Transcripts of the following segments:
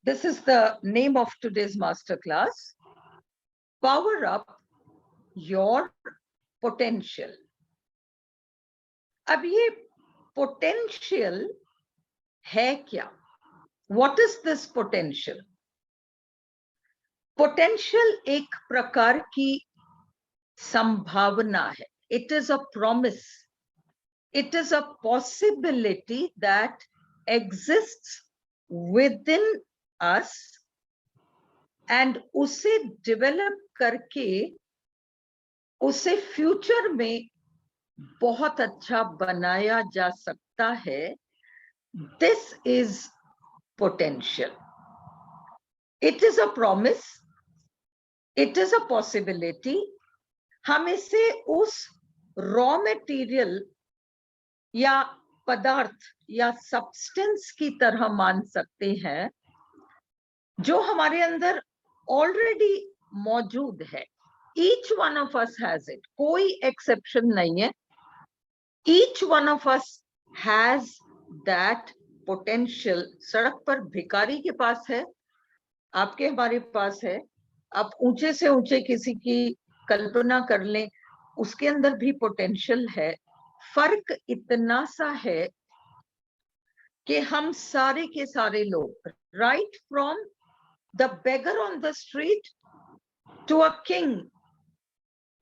This is the name of today's masterclass. Power up your potential. अब ये potential है क्या? What is this potential? Potential एक प्रकार की संभावना है. It is a promise. It is a possibility that exists within us, and उसे develop करके उसे फ्यूचर में बहुत अच्छा बनाया जा सकता है. This is potential. It is a promise. It is a possibility. हम इसे उस रॉ मटेरियल या पदार्थ या सब्सटेंस की तरह मान सकते हैं जो हमारे अंदर ऑलरेडी मौजूद है. Each one of us has it. कोई एक्सेप्शन नहीं है. Each one of us has that potential. सड़क पर भिखारी के पास है, आपके हमारे पास है. आप ऊंचे से ऊंचे किसी की कल्पना कर लें, उसके अंदर भी पोटेंशियल है. फर्क इतना सा है कि हम सारे के सारे लोग, right from the beggar on the street to a king,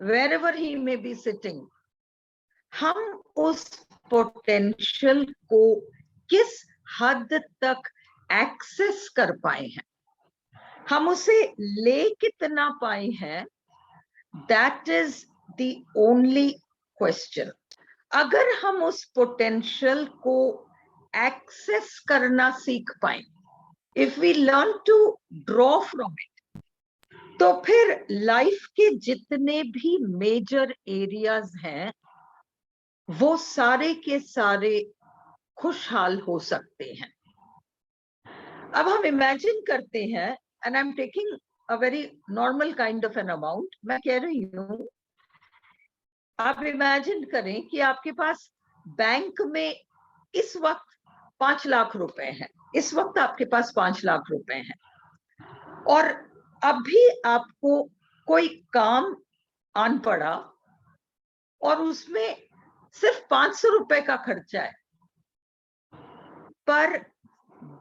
wherever he may be sitting, हम उस पोटेंशियल को किस हद तक एक्सेस कर पाए हैं, हम उसे ले कितना पाए हैं, that is the only question. अगर हम उस पोटेंशियल को एक्सेस करना सीख पाए, if we learn to draw from it, तो फिर लाइफ के जितने भी मेजर एरियाज हैं वो सारे के सारे खुशहाल हो सकते हैं. अब हम इमेजिन करते हैं, and I am taking a very normal kind of an amount. मैं कह रही हूं, आप इमेजिन करें कि आपके पास बैंक में इस वक्त 5 लाख रुपए हैं. इस वक्त आपके पास 5 लाख रुपए हैं और अभी आपको कोई काम आन पड़ा और उसमें सिर्फ 500 रुपए का खर्चा है, पर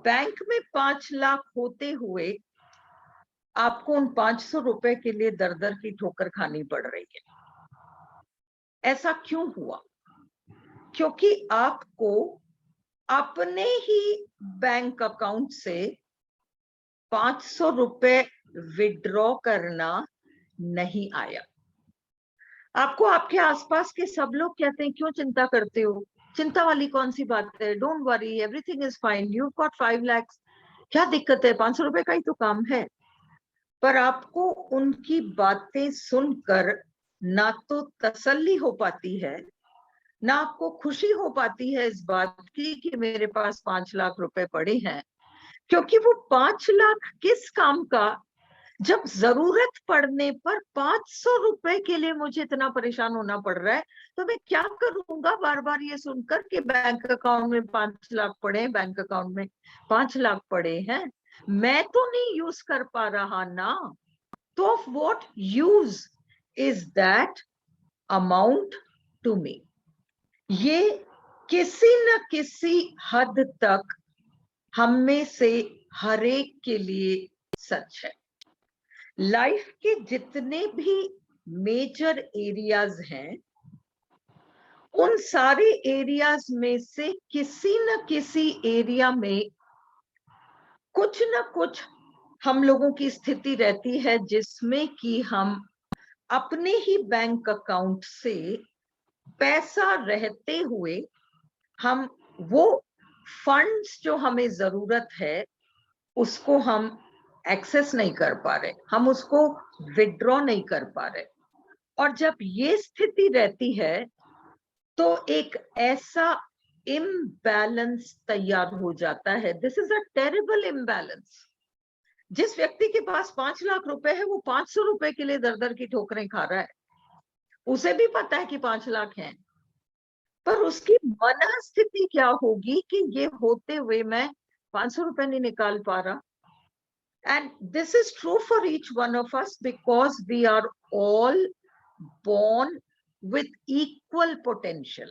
बैंक में 5 लाख होते हुए आपको उन 500 रुपए के लिए दर दर की ठोकर खानी पड़ रही है. ऐसा क्यों हुआ? क्योंकि आपको अपने ही बैंक अकाउंट से 500 रुपए विड्रॉ करना नहीं आया. आपको आपके आसपास के सब लोग कहते हैं, क्यों चिंता करते हो, चिंता वाली कौन सी बात है, don't worry, everything is fine, you got 5 lakhs, क्या दिक्कत है, 500 रुपए का ही तो काम है. पर आपको उनकी बातें सुनकर ना तो तसल्ली हो पाती है, ना आपको खुशी हो पाती है इस बात की कि मेरे पास 5 लाख रुपए पड़े हैं, क्योंकि वो 5 लाख किस काम का, जब जरूरत पड़ने पर 500 रुपए के लिए मुझे इतना परेशान होना पड़ रहा है. तो मैं क्या करूंगा बार बार ये सुनकर कि बैंक अकाउंट में 5 लाख पड़े हैं, बैंक अकाउंट में 5 लाख पड़े हैं, मैं तो नहीं यूज कर पा रहा ना. तो of what use is that amount to me? ये किसी न किसी हद तक हम में से हर एक के लिए सच है. लाइफ के जितने भी मेजर एरियाज हैं, उन सारे एरियाज में से किसी न किसी एरिया में कुछ न कुछ हम लोगों की स्थिति रहती है जिसमें कि हम अपने ही बैंक अकाउंट से पैसा रहते हुए हम वो फंड्स जो हमें जरूरत है उसको हम एक्सेस नहीं कर पा रहे, हम उसको विड्रॉ नहीं कर पा रहे. और जब ये स्थिति रहती है तो एक ऐसा इम्बैलेंस तैयार हो जाता है. This is a terrible imbalance. जिस व्यक्ति के पास 5 लाख रुपए है, वो 500 रुपए के लिए दर दर की ठोकरें खा रहा है. उसे भी पता है कि 5 लाख हैं, पर उसकी मनस्थिति क्या होगी कि ये होते हुए मैं 500 रुपए नहीं निकाल पा रहा, And this is true for each one of us because we are all born with equal potential.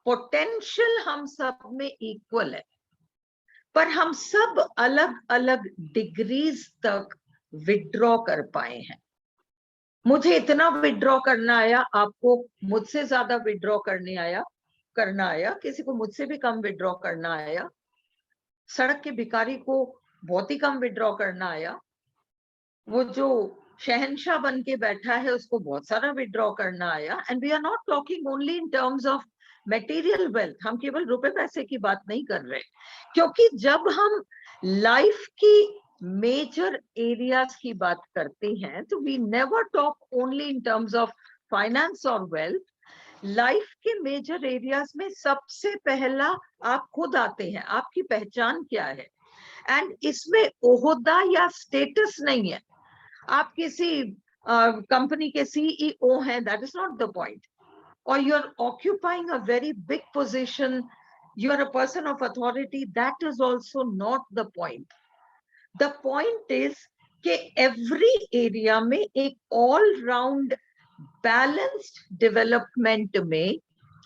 Potential हम सब में equal है, पर हम सब अलग अलग डिग्रीज तक विड्रॉ कर पाए हैं. मुझे इतना विड्रॉ करना आया, आपको मुझसे ज्यादा विड्रॉ करना आया, किसी को मुझसे भी कम विड्रॉ करना आया, सड़क के भिखारी को बहुत ही कम विड्रॉ करना आया, वो जो शहंशाह बन के बैठा है उसको बहुत सारा विड्रॉ करना आया. And we are not talking only in terms of material wealth, हम केवल रुपए पैसे की बात नहीं कर रहे, क्योंकि जब हम लाइफ की मेजर एरियाज की बात करते हैं तो we never talk only in terms of finance और वेल्थ. लाइफ के मेजर एरियाज में सबसे पहला आप खुद आते हैं, आपकी पहचान क्या है. एंड इसमें ओहदा या स्टेटस नहीं है, आप किसी कंपनी के सीईओ हैं, that is not the point, or you're occupying a very big position, you're a person of authority, that is also not the point. The point is कि every area में एक all round balanced development में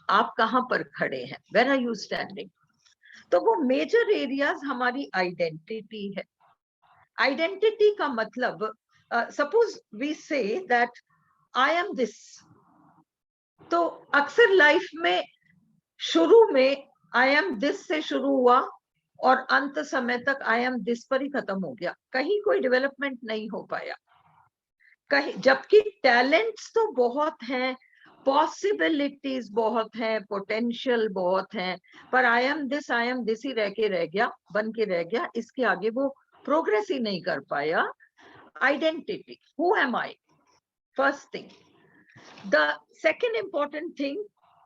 आप कहाँ पर खड़े हैं, where are you standing. तो वो major areas हमारी identity है. Identity का मतलब suppose we say that I am this, तो अक्सर लाइफ में शुरू में आई एम दिस से शुरू हुआ और अंत समय तक आई एम दिस पर ही खत्म हो गया, कहीं कोई डेवलपमेंट नहीं हो पाया कहीं. जबकि टैलेंट्स तो बहुत हैं, पॉसिबिलिटीज बहुत हैं, पोटेंशियल बहुत हैं, पर आई एम दिस ही रह गया, बन के रह गया, इसके आगे वो प्रोग्रेस ही नहीं कर पाया. Identity, who am I, first thing. The second important thing,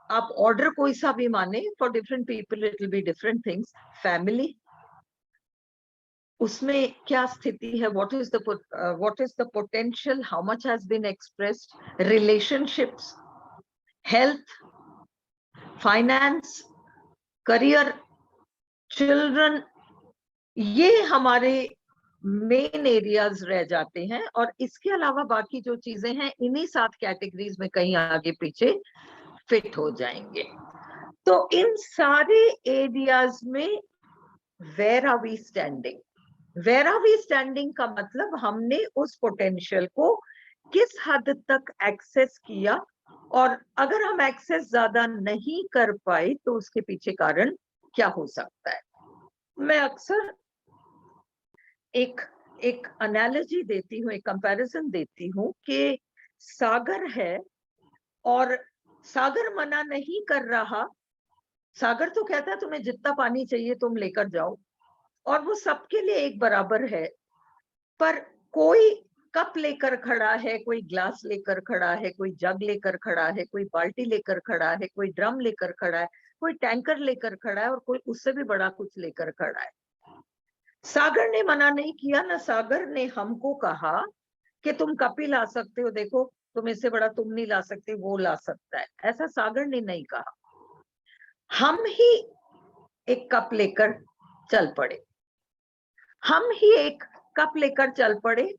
आप ऑर्डर कोई सा भी माने, for different people it will be different things. Family, उसमें क्या स्थिति है, what is the potential, how much has been expressed. Relationships, health, finance, career, children, ये हमारे मेन एरियाज रह जाते हैं. और इसके अलावा बाकी जो चीजें हैं इन्हीं 7 कैटेगरीज में कहीं आगे पीछे फिट हो जाएंगे. तो इन सारे एरियाज में where are we standing. Where are we standing का मतलब हमने उस पोटेंशियल को किस हद तक एक्सेस किया, और अगर हम एक्सेस ज्यादा नहीं कर पाए तो उसके पीछे कारण क्या हो सकता है. मैं अक्सर एक एनालॉजी देती हूँ, एक कंपैरिजन देती हूँ कि सागर है और सागर मना नहीं कर रहा. सागर तो कहता है तुम्हें जितना पानी चाहिए तुम लेकर जाओ, और वो सबके लिए एक बराबर है. पर कोई कप लेकर खड़ा है, कोई ग्लास लेकर खड़ा है, कोई जग लेकर खड़ा है, कोई बाल्टी लेकर खड़ा है, कोई ड्रम लेकर खड़ा है, कोई टैंकर लेकर खड़ा है, और कोई उससे भी बड़ा कुछ लेकर खड़ा है. सागर ने मना नहीं किया ना, सागर ने हमको कहा कि तुम कप ही ला सकते हो, देखो तुम इससे बड़ा तुम नहीं ला सकते, वो ला सकता है. ऐसा सागर ने नहीं कहा. हम ही एक कप लेकर चल पड़े, हम ही एक कप लेकर चल पड़े,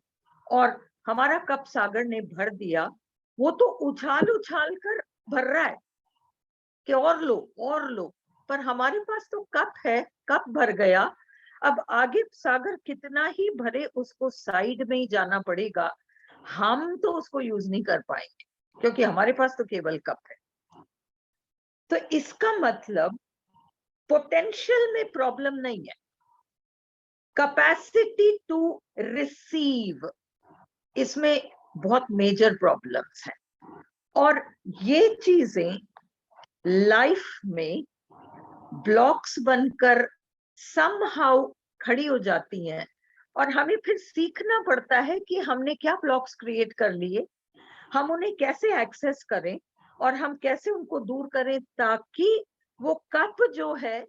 और हमारा कप सागर ने भर दिया. वो तो उछाल उछाल कर भर रहा है कि और लो, पर हमारे पास तो कप है, कप भर गया. अब आगे सागर कितना ही भरे उसको साइड में ही जाना पड़ेगा, हम तो उसको यूज नहीं कर पाएंगे क्योंकि हमारे पास तो केवल कप है. तो इसका मतलब पोटेंशियल में प्रॉब्लम नहीं है, कैपेसिटी टू रिसीव, इसमें बहुत मेजर प्रॉब्लम्स हैं. और ये चीजें लाइफ में ब्लॉक्स बनकर समहाउ खड़ी हो जाती हैं, और हमें फिर सीखना पड़ता है कि हमने क्या ब्लॉक्स क्रिएट कर लिए, हम उन्हें कैसे एक्सेस करें और हम कैसे उनको दूर करें ताकि वो कप जो है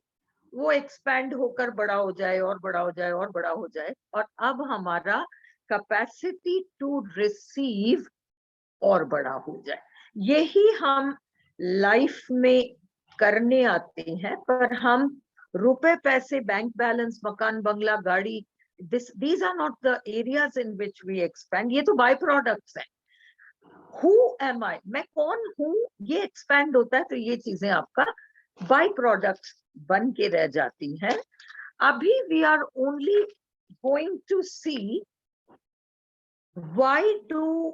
वो एक्सपैंड होकर बड़ा हो जाए और बड़ा हो जाए और बड़ा हो जाए, और अब हमारा कैपेसिटी टू रिसीव और बड़ा हो जाए. यही हम लाइफ में करने आते हैं, पर हम रुपए पैसे, बैंक बैलेंस, मकान बंगला, गाड़ी, these are not the areas in which we expand. ये तो बाय प्रोडक्ट्स हैं. Who am I? मैं कौन हूँ, ये एक्सपैंड होता है, तो ये चीजें आपका बाय प्रोडक्ट्स बन के रह जाती हैं. अभी we are only going to see why do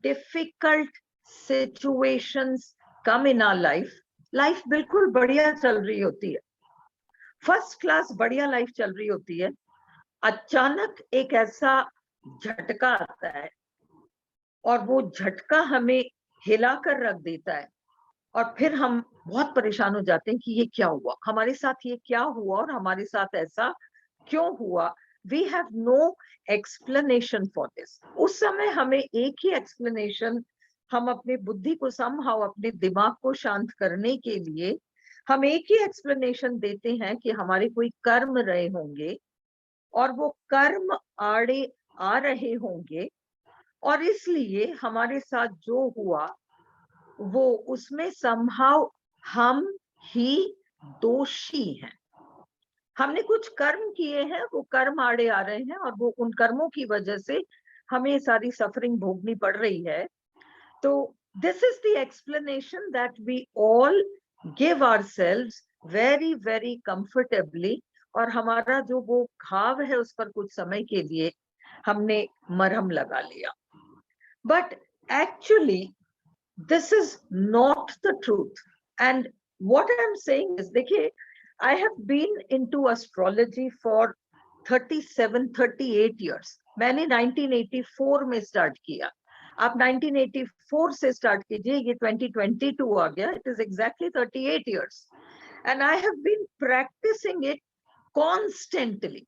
difficult situations come in our life. Life बिल्कुल बढ़िया चल रही होती है, फर्स्ट क्लास बढ़िया लाइफ चल रही होती है, अचानक एक ऐसा झटका आता है और वो झटका हमें हिलाकर रख देता है, और फिर हम बहुत परेशान हो जाते हैं कि ये क्या हुआ, हमारे साथ ये क्या हुआ और हमारे साथ ऐसा क्यों हुआ. We have no explanation for this. उस समय हमें एक ही explanation, हम अपनी बुद्धि को somehow, अपने दिमाग को शांत करने के लिए हम एक ही explanation देते हैं कि हमारे कोई कर्म रहे होंगे और वो कर्म आड़े आ रहे होंगे, और इसलिए हमारे साथ जो हुआ वो उसमें somehow हम ही दोषी हैं. हमने कुछ कर्म किए हैं, वो कर्म आड़े आ रहे हैं और वो उन कर्मों की वजह से हमें सारी सफरिंग भोगनी पड़ रही है. तो this is the explanation that we all give ourselves very very comfortably, और हमारा जो वो घाव है उस पर कुछ समय के लिए हमने मरहम लगा लिया. But actually this is not the truth. And what I am saying is, देखिए, I have been into astrology for 38 years. मैंने 1984 में स्टार्ट किया. आप 1984 से स्टार्ट कीजिए, ये 2022 आ गया. It is exactly 38 years. And I have been practicing it constantly.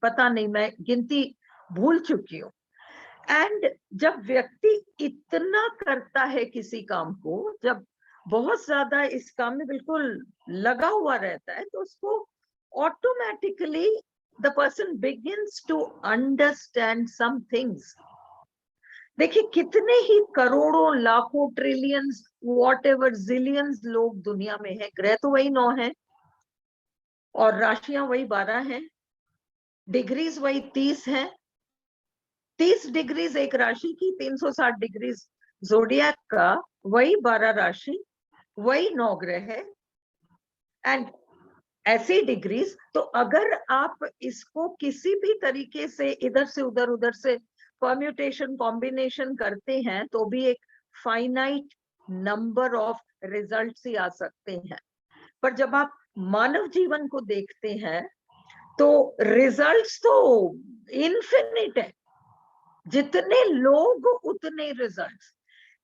पता नहीं, मैं गिनती भूल चुकी हूँ. And जब व्यक्ति इतना करता है किसी काम को, जब बहुत ज्यादा इस काम में बिल्कुल लगा हुआ रहता है, तो उसको automatically the person begins to understand some things. देखिए, कितने ही करोड़ों, लाखों, ट्रिलियंस, व्हाटएवर, जिलियंस लोग दुनिया में हैं. ग्रह तो वही 9 है और राशियां वही 12 हैं, डिग्रीज वही 30 हैं. 30 डिग्रीज एक राशि की, 360 डिग्रीज ज़ोडिएक का, वही 12 राशि, वही 9 ग्रह है, एंड ऐसे डिग्रीज. तो अगर आप इसको किसी भी तरीके से इधर से उधर से परम्यूटेशन, कॉम्बिनेशन करते हैं, तो भी एक फाइनाइट नंबर ऑफ रिजल्ट्स ही आ सकते हैं. पर जब आप मानव जीवन को देखते हैं तो रिजल्ट्स तो इनफिनिट है. जितने लोग उतने रिजल्ट्स.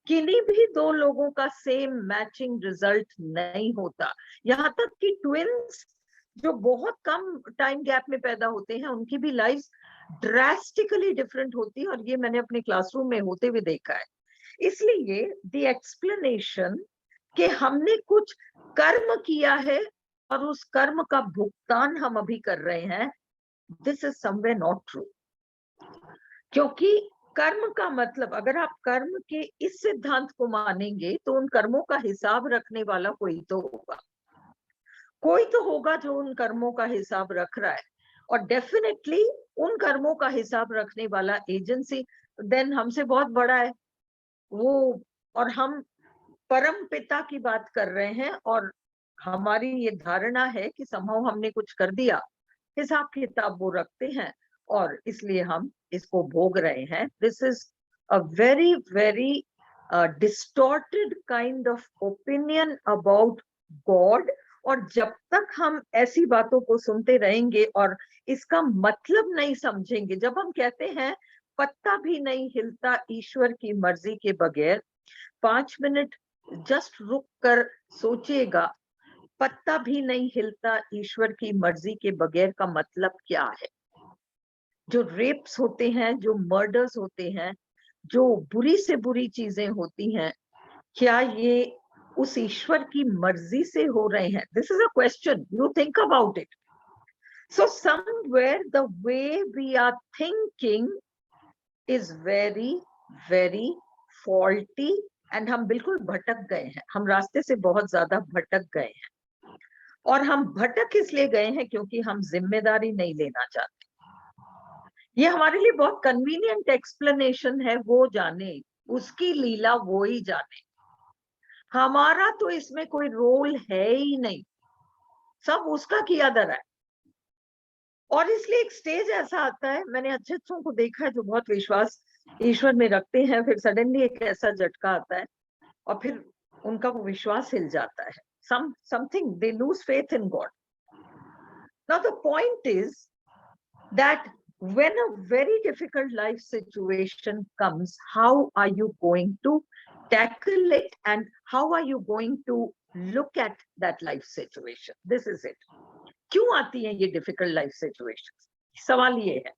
किन्हीं भी 2 लोगों का सेम मैचिंग रिजल्ट नहीं होता. यहाँ तक कि ट्विन्स जो बहुत कम टाइम गैप में पैदा होते हैं, उनकी भी लाइफ ड्रास्टिकली डिफरेंट होती है, और ये मैंने अपने क्लासरूम में होते हुए देखा है. इसलिए द एक्सप्लेनेशन कि हमने कुछ कर्म किया है और उस कर्म का भुगतान हम अभी कर रहे हैं, this is somewhere not true. क्योंकि कर्म का मतलब, अगर आप कर्म के इस सिद्धांत को मानेंगे, तो उन कर्मों का हिसाब रखने वाला कोई तो होगा जो उन कर्मों का हिसाब रख रहा है. और डेफिनेटली उन कर्मों का हिसाब रखने वाला एजेंसी देन हमसे बहुत बड़ा है वो. और हम परम पिता की बात कर रहे हैं, और हमारी ये धारणा है कि समहाउ हमने कुछ कर दिया, हिसाब किताब वो रखते हैं, और इसलिए हम इसको भोग रहे हैं. This is a very very distorted kind of opinion about God. और जब तक हम ऐसी बातों को सुनते रहेंगे और इसका मतलब नहीं समझेंगे, जब हम कहते हैं पत्ता भी नहीं हिलता ईश्वर की मर्जी के बगैर, 5 मिनट जस्ट रुक कर सोचिएगा, पत्ता भी नहीं हिलता ईश्वर की मर्जी के बगैर का मतलब क्या है. जो रेप्स होते हैं, जो मर्डर्स होते हैं, जो बुरी से बुरी चीजें होती हैं, क्या ये उस ईश्वर की मर्जी से हो रहे हैं? This is a question, you think about it. So somewhere the way we are thinking is very very faulty, and हम बिल्कुल भटक गए हैं. हम रास्ते से बहुत ज्यादा भटक गए हैं. और हम भटक इसलिए गए हैं क्योंकि हम जिम्मेदारी नहीं लेना चाहते। ये हमारे लिए बहुत कन्वीनियंट एक्सप्लेनेशन है, वो जाने, उसकी लीला वो ही जाने, हमारा तो इसमें कोई रोल है ही नहीं, सब उसका किया धरा है। और इसलिए एक स्टेज ऐसा आता है, मैंने अच्छे अच्छों को देखा है जो बहुत विश्वास ईश्वर में रखते हैं, फिर सडनली एक ऐसा झटका आता है और फिर उनका वो विश्वास हिल जाता है, something they lose faith in God. Now the point is that when a very difficult life situation comes, how are you going to tackle it and how are you going to look at that life situation? This is it. क्यों आती है ये difficult life situations? सवाल ये है,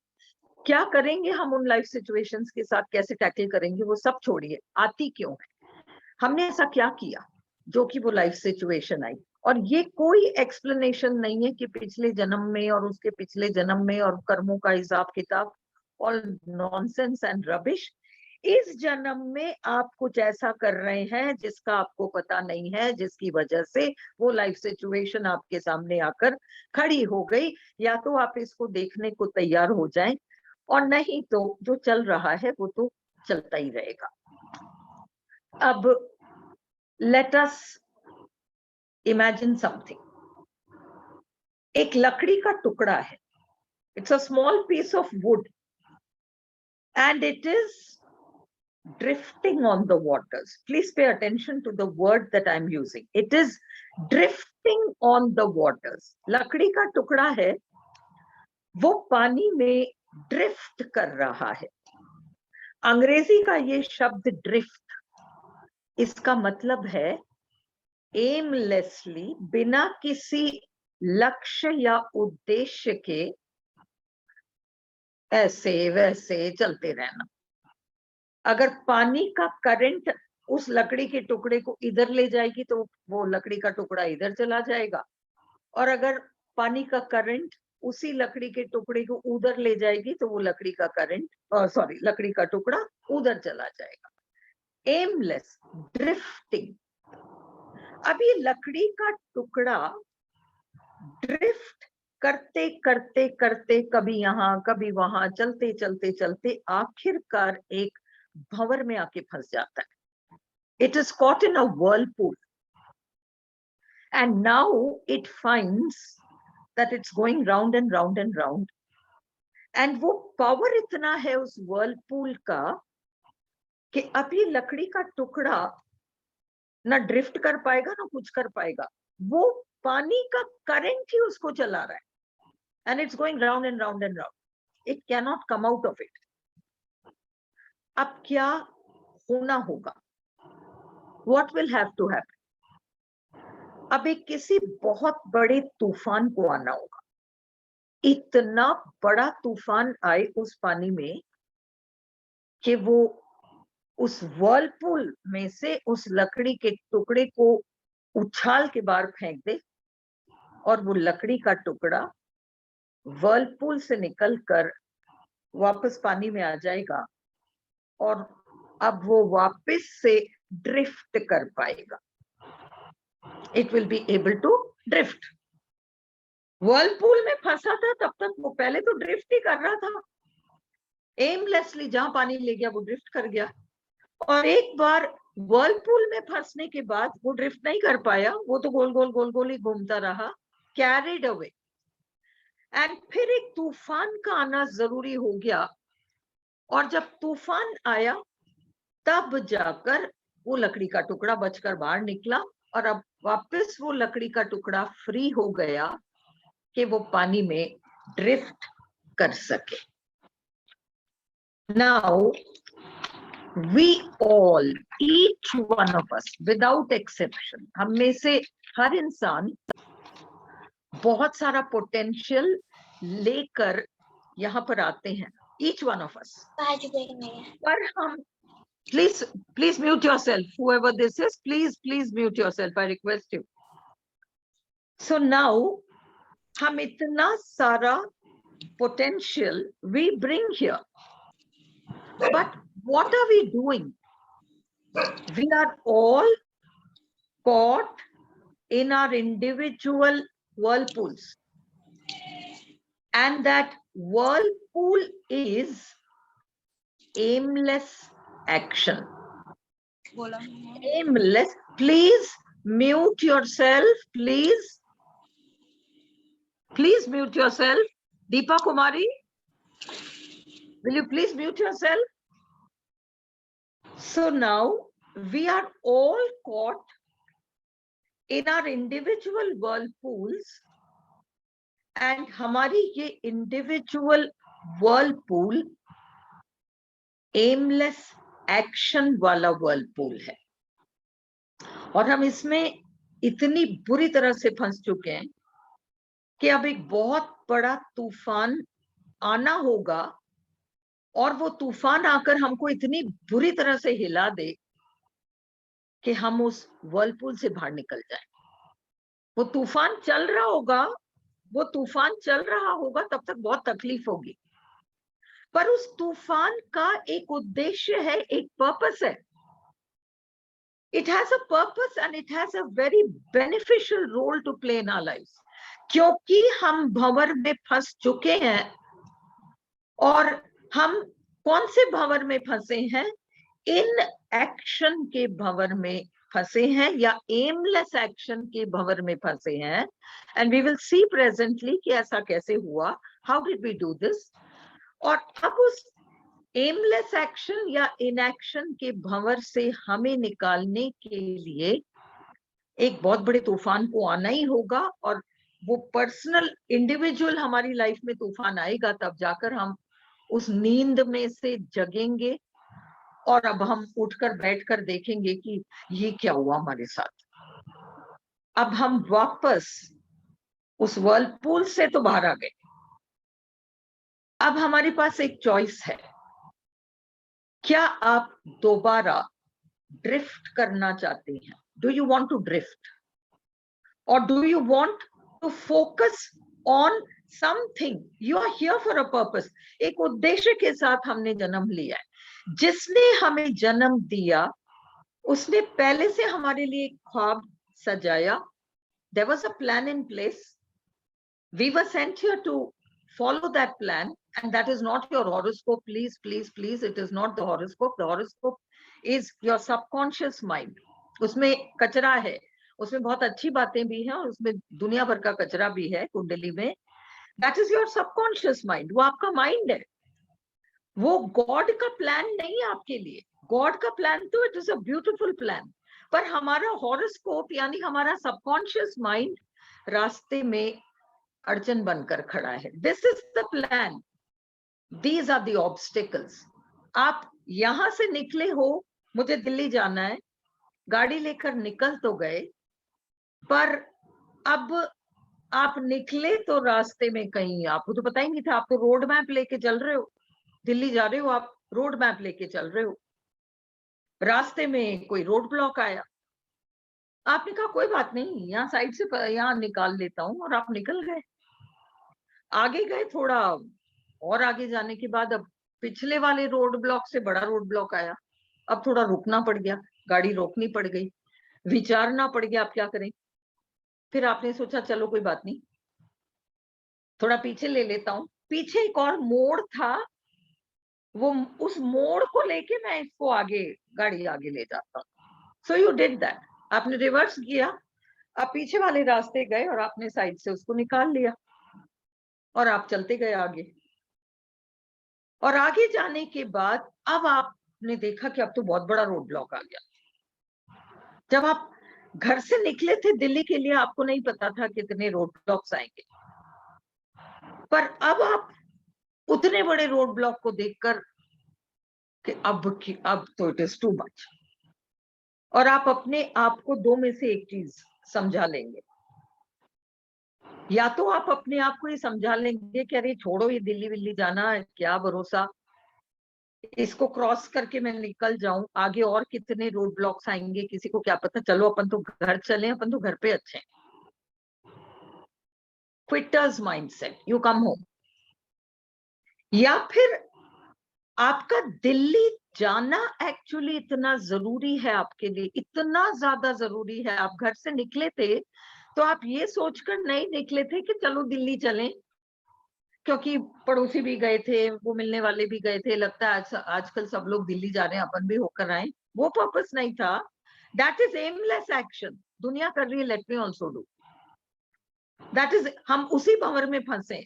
क्या करेंगे हम उन लाइफ सिचुएशंस के साथ, कैसे टैकल करेंगे, वो सब छोड़िए, आती क्यों है, हमने ऐसा क्या किया जो कि वो लाइफ सिचुएशन आई। और ये कोई एक्सप्लेनेशन नहीं है कि पिछले जन्म में और उसके पिछले जन्म में और कर्मों का हिसाब किताब, ऑल नॉनसेंस एंड रबिश। इस जन्म में आप कुछ ऐसा कर रहे हैं जिसका आपको पता नहीं है, जिसकी वजह से वो लाइफ सिचुएशन आपके सामने आकर खड़ी हो गई। या तो आप इसको देखने को तैयार हो जाएं और नहीं तो जो चल रहा है वो तो चलता ही रहेगा। अब let us imagine something. एक लकड़ी का टुकड़ा है, it's a small piece of wood and it is drifting on the waters. Please pay attention to the word that I'm using. It is drifting on the waters. लकड़ी का टुकड़ा है, वो पानी में ड्रिफ्ट कर रहा है। अंग्रेजी का ये शब्द ड्रिफ्ट, इसका मतलब है एमलेसली, बिना किसी लक्ष्य या उद्देश्य के ऐसे वैसे चलते रहना। अगर पानी का करंट उस लकड़ी के टुकड़े को इधर ले जाएगी तो वो लकड़ी का टुकड़ा इधर चला जाएगा, और अगर पानी का करंट उसी लकड़ी के टुकड़े को उधर ले जाएगी तो वो लकड़ी का लकड़ी का टुकड़ा उधर चला जाएगा। Aimless, drifting. अब ये लकड़ी का टुकड़ा ड्रिफ्ट करते करते करते कभी यहाँ कभी वहां चलते चलते चलते आखिरकार एक भंवर में आके फंस जाता है। It is caught in a whirlpool and now it finds that it's going round and round and round, and वो पावर इतना है उस whirlpool का कि अब ये लकड़ी का टुकड़ा ना ड्रिफ्ट कर पाएगा ना कुछ कर पाएगा, वो पानी का करंट ही उसको चला रहा है, and it's going round and round and round. It cannot come out of it. अब क्या होना होगा? What will have to happen? अब एक किसी बहुत बड़े तूफान को आना होगा। इतना बड़ा तूफान आए उस पानी में कि वो उस whirlpool में से उस लकड़ी के टुकड़े को उछाल के बाहर फेंक दे और वो लकड़ी का टुकड़ा whirlpool से निकलकर वापस पानी में आ जाएगा और अब वो वापस से ड्रिफ्ट कर पाएगा। It will be able to drift. whirlpool में फंसा था तब तक वो पहले तो ड्रिफ्ट ही कर रहा था, एमलेसली, जहां पानी ले गया वो ड्रिफ्ट कर गया। और एक बार whirlpool में फंसने के बाद वो ड्रिफ्ट नहीं कर पाया, वो तो गोल गोल गोल गोल ही घूमता रहा, कैरिड अवे। एंड फिर एक तूफान का आना जरूरी हो गया, और जब तूफान आया तब जाकर वो लकड़ी का टुकड़ा बचकर बाहर निकला, और अब वापस वो लकड़ी का टुकड़ा फ्री हो गया कि वो पानी में ड्रिफ्ट कर सके। Now we all, each one of us, without exception, हम में से हर इंसान बहुत सारा पोटेंशियल लेकर यहाँ पर आते हैं, each one of us। पर हम please mute yourself, whoever this is, please mute yourself, I request you। So now हम इतना सारा potential we bring here, but what are we doing? We are all caught in our individual whirlpools, and that whirlpool is aimless action. Aimless. Please mute yourself, please. Please mute yourself. Deepa Kumari, will you please mute yourself? So now we are all caught in our individual whirlpools, and हमारी ये individual whirlpool aimless action वाला whirlpool है, और हम इसमें इतनी बुरी तरह से फंस चुके हैं कि अब एक बहुत बड़ा तूफान आना होगा, और वो तूफान आकर हमको इतनी बुरी तरह से हिला दे कि हम उस whirlpool से बाहर निकल जाएं। वो तूफान चल रहा होगा, वो तूफान चल रहा होगा, तब तक बहुत तकलीफ होगी, पर उस तूफान का एक उद्देश्य है, एक पर्पस है। It has a purpose and it has a very beneficial role to play in our lives. क्योंकि हम भंवर में फंस चुके हैं, और हम कौन से भंवर में फंसे हैं? इन एक्शन के भंवर में फंसे हैं, या एमलेस एक्शन के भंवर में फंसे हैं। And we will see presently कि ऐसा कैसे हुआ, how did we do this. और अब उस एमलेस एक्शन या इनएक्शन के भंवर से हमें निकालने के लिए एक बहुत बड़े तूफान को आना ही होगा, और वो पर्सनल इंडिविजुअल हमारी लाइफ में तूफान आएगा, तब जाकर हम उस नींद में से जगेंगे, और अब हम उठकर बैठकर देखेंगे कि ये क्या हुआ हमारे साथ। अब हम वापस उस whirlpool से तो बाहर आ गए, अब हमारे पास एक चॉइस है। क्या आप दोबारा ड्रिफ्ट करना चाहते हैं? Do you want to drift, और do you want to focus on something? You are here for a purpose. एक उद्देश्य के साथ हमने जन्म लिया है। जिसने हमें जन्म दिया उसने पहले से हमारे लिए एक ख्वाब सजाया। There was a plan in place. We were sent here to follow that plan, and that is not your horoscope. Please, please, please, it is not the horoscope. The horoscope is your subconscious mind. उसमें कचरा है, उसमें बहुत अच्छी बातें भी हैं, और उसमें दुनिया भर का कचरा भी है कुंडली में। That is your subconscious mind. वो आपका माइंड है, वो गॉड का प्लान नहीं है आपके लिए। गॉड का प्लान तो it is a beautiful plan, पर हमारा हॉरोस्कोप यानी हमारा सबकॉन्शियस माइंड रास्ते में अड़चन बनकर खड़ा है। This is the plan, these are the obstacles. आप यहां से निकले हो, मुझे दिल्ली जाना है, गाड़ी लेकर निकल तो गए, पर अब आप निकले तो रास्ते में कहीं, आपको तो पता ही नहीं था, आप तो रोड मैप लेके चल रहे हो, दिल्ली जा रहे हो, आप रोड मैप लेके चल रहे हो, रास्ते में कोई रोड ब्लॉक आया, आपने कहा कोई बात नहीं, यहाँ साइड से यहाँ निकाल लेता हूँ, और आप निकल गए। आगे गए, थोड़ा और आगे जाने के बाद अब पिछले वाले रोड ब्लॉक से बड़ा रोड ब्लॉक आया, अब थोड़ा रुकना पड़ गया, गाड़ी रोकनी पड़ गई, विचारना पड़ गया आप क्या करें। फिर आपने सोचा चलो कोई बात नहीं, थोड़ा पीछे ले लेता हूँ। पीछे एक और मोड़ था, वो उस मोड़ को लेके मैं इसको आगे, गाड़ी आगे ले जाता हूँ। सो यू डिड दैट, आपने रिवर्स किया, आप पीछे वाले रास्ते गए और आपने साइड से उसको निकाल लिया, और आप चलते गए आगे। और आगे जाने के बाद अब आपने देखा कि अब तो बहुत बड़ा रोड ब्लॉक आ गया। जब आप घर से निकले थे दिल्ली के लिए, आपको नहीं पता था कितने रोड ब्लॉक्स आएंगे, पर अब आप उतने बड़े रोड ब्लॉक को देखकर कि अब तो इट इज टू मच, और आप अपने आप को दो में से एक चीज समझा लेंगे। या तो आप अपने आप को ये समझा लेंगे कि अरे छोड़ो, ये दिल्ली विल्ली जाना है, क्या भरोसा, इसको क्रॉस करके मैं निकल जाऊं, आगे और कितने रोड ब्लॉक्स आएंगे किसी को क्या पता, चलो अपन तो घर चले, अपन तो घर पे अच्छे हैं। Quitters mindset, you come home. या फिर आपका दिल्ली जाना एक्चुअली इतना जरूरी है आपके लिए, इतना ज्यादा जरूरी है, आप घर से निकले थे तो आप ये सोचकर नहीं निकले थे कि चलो दिल्ली चलें, क्योंकि पड़ोसी भी गए थे, वो मिलने वाले भी गए थे, लगता है आजकल सब लोग दिल्ली जा रहे हैं, अपन भी होकर आए। वो पर्पस नहीं था। That is aimless action. दुनिया कर रही है, let me also do. That is, हम उसी भंवर में फंसे,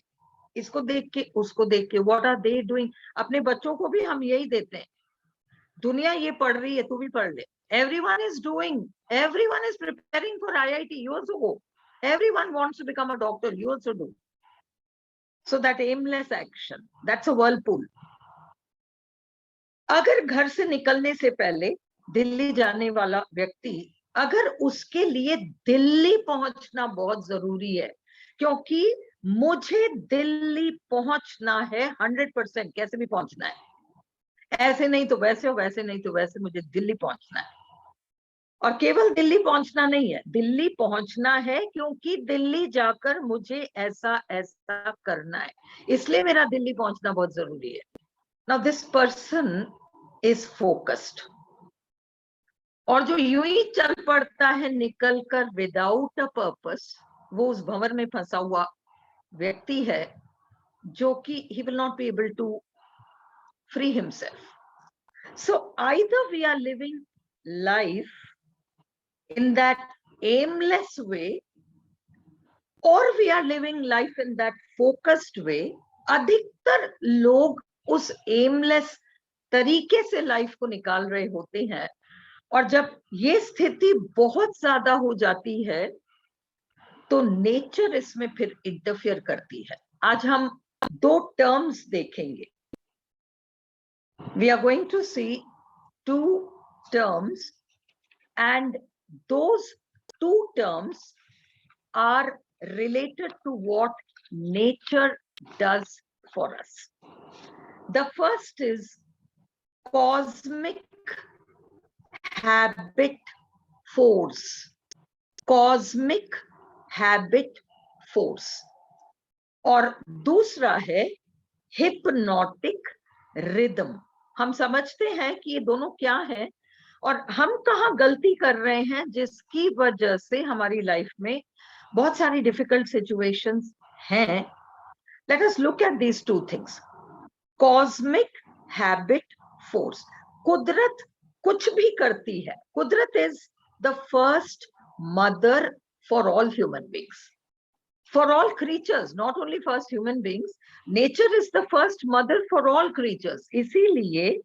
इसको देख के उसको देख के, व्हाट आर दे डूइंग। अपने बच्चों को भी हम यही देते हैं, दुनिया ये पढ़ रही है, तू भी पढ़ ले। Everyone is doing, everyone is preparing for IIT, you also go. Everyone wants to become a doctor, you also do. So that aimless action, that's a whirlpool. अगर घर से निकलने से पहले दिल्ली जाने वाला व्यक्ति, अगर उसके लिए दिल्ली पहुंचना बहुत जरूरी है, क्योंकि मुझे दिल्ली पहुंचना है 100%, कैसे भी पहुंचना है, ऐसे नहीं तो वैसे, और वैसे नहीं तो वैसे, मुझे दिल्ली पहुंचना है। और केवल दिल्ली पहुंचना नहीं है, दिल्ली पहुंचना है क्योंकि दिल्ली जाकर मुझे ऐसा ऐसा करना है, इसलिए मेरा दिल्ली पहुंचना बहुत जरूरी है। Now this person is focused. और जो यूं ही चल पड़ता है निकल कर विदाउट अ पर्पस, वो उस भंवर में फंसा हुआ व्यक्ति है, जो कि he will not be able to free himself. So either we are living life in that aimless way, or we are living life in that focused way. अधिकतर लोग उस aimless तरीके से लाइफ को निकाल रहे होते हैं, और जब ये स्थिति बहुत ज्यादा हो जाती है तो नेचर इसमें फिर इंटरफियर करती है। आज हम दो टर्म्स देखेंगे। We are going to see two terms, and those two terms are related to what nature does for us. The first is cosmic habit force. Cosmic habit force. और दूसरा है hypnotic rhythm. हम समझते हैं कि ये दोनों क्या है और हम कहाँ गलती कर रहे हैं, जिसकी वजह से हमारी लाइफ में बहुत सारी डिफिकल्ट सिचुएशंस हैं। Let us look at these two things. Cosmic habit force. कुदरत कुछ भी करती है। कुदरत is the first mother for all human beings, for all creatures, not only first human beings. Nature is the first mother for all creatures. इसीलिए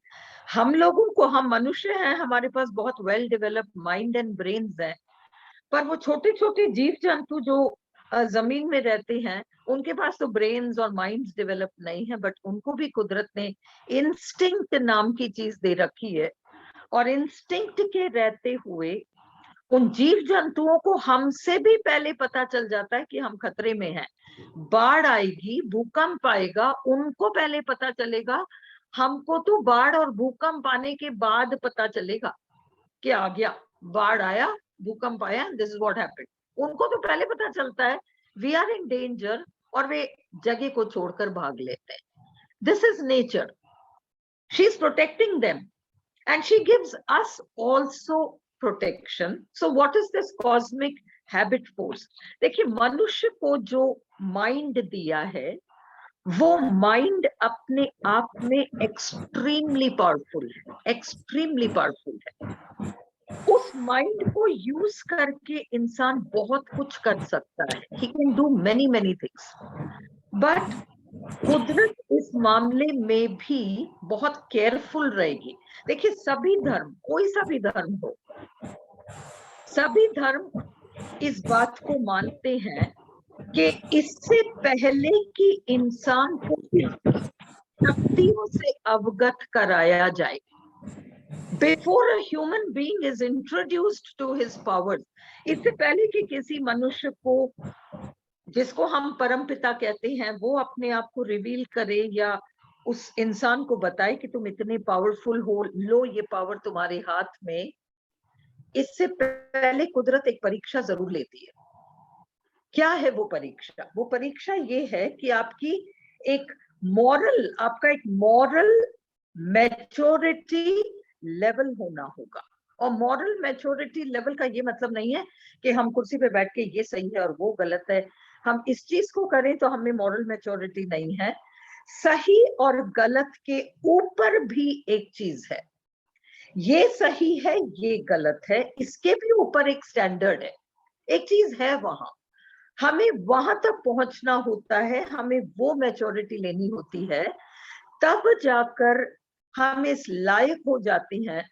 हम लोगों को, हम मनुष्य हैं, हमारे पास बहुत well developed mind and brains हैं, पर वो छोटे छोटे जीव जंतु जो जमीन में रहते हैं, उनके पास तो ब्रेन्स और माइंड्स डेवलप नहीं है, बट उनको भी कुदरत ने इंस्टिंक्ट नाम की चीज दे रखी है। और इंस्टिंक्ट के रहते हुए उन जीव जंतुओं को हमसे भी पहले पता चल जाता है कि हम खतरे में हैं। बाढ़ आएगी, भूकंप आएगा, उनको पहले पता चलेगा। हमको तो बाढ़ और भूकंप आने के बाद पता चलेगा कि आ गया, बाढ़ आया, भूकंप आया, दिस इज व्हाट हैपेंड। उनको तो पहले पता चलता है वी आर इन डेंजर, और वे जगह को छोड़कर भाग लेते हैं। This is nature, she is protecting them and she gives us also protection. So what is this cosmic habit force? देखिए, मनुष्य को जो माइंड दिया है, वो माइंड अपने आप में एक्सट्रीमली पावरफुल है, एक्सट्रीमली पावरफुल है। उस माइंड को यूज करके इंसान बहुत कुछ कर सकता है, he can do many many things. But कुदरत इस मामले में भी बहुत केयरफुल रहेगी। देखिए, सभी धर्म, कोई सा भी धर्म हो, सभी धर्म इस बात को मानते हैं कि इससे पहले कि इंसान को शक्तियों से अवगत कराया जाए, before a human being is introduced to his powers, इससे पहले कि किसी मनुष्य को, जिसको हम परमपिता कहते हैं, वो अपने आप को रिवील करे या उस इंसान को बताए कि तुम इतने पावरफुल हो, लो ये पावर तुम्हारे हाथ में, इससे पहले कुदरत एक परीक्षा जरूर लेती है। क्या है वो परीक्षा? वो परीक्षा ये है कि आपकी एक मॉरल, आपका एक मॉरल मैच्योरिटी लेवल होना होगा। और मॉरल मैच्योरिटी लेवल का ये मतलब नहीं है कि हम कुर्सी पे बैठ के ये सही है और वो गलत है, हम इस चीज को करें तो हमें मॉरल मैच्योरिटी नहीं है। सही और गलत के ऊपर भी एक चीज है, ये सही है ये गलत है, इसके भी ऊपर एक स्टैंडर्ड है, एक चीज है वहां, हमें वहां तक पहुंचना होता है, हमें वो मैच्योरिटी लेनी होती है, तब जाकर हम इस लायक हो जाते हैं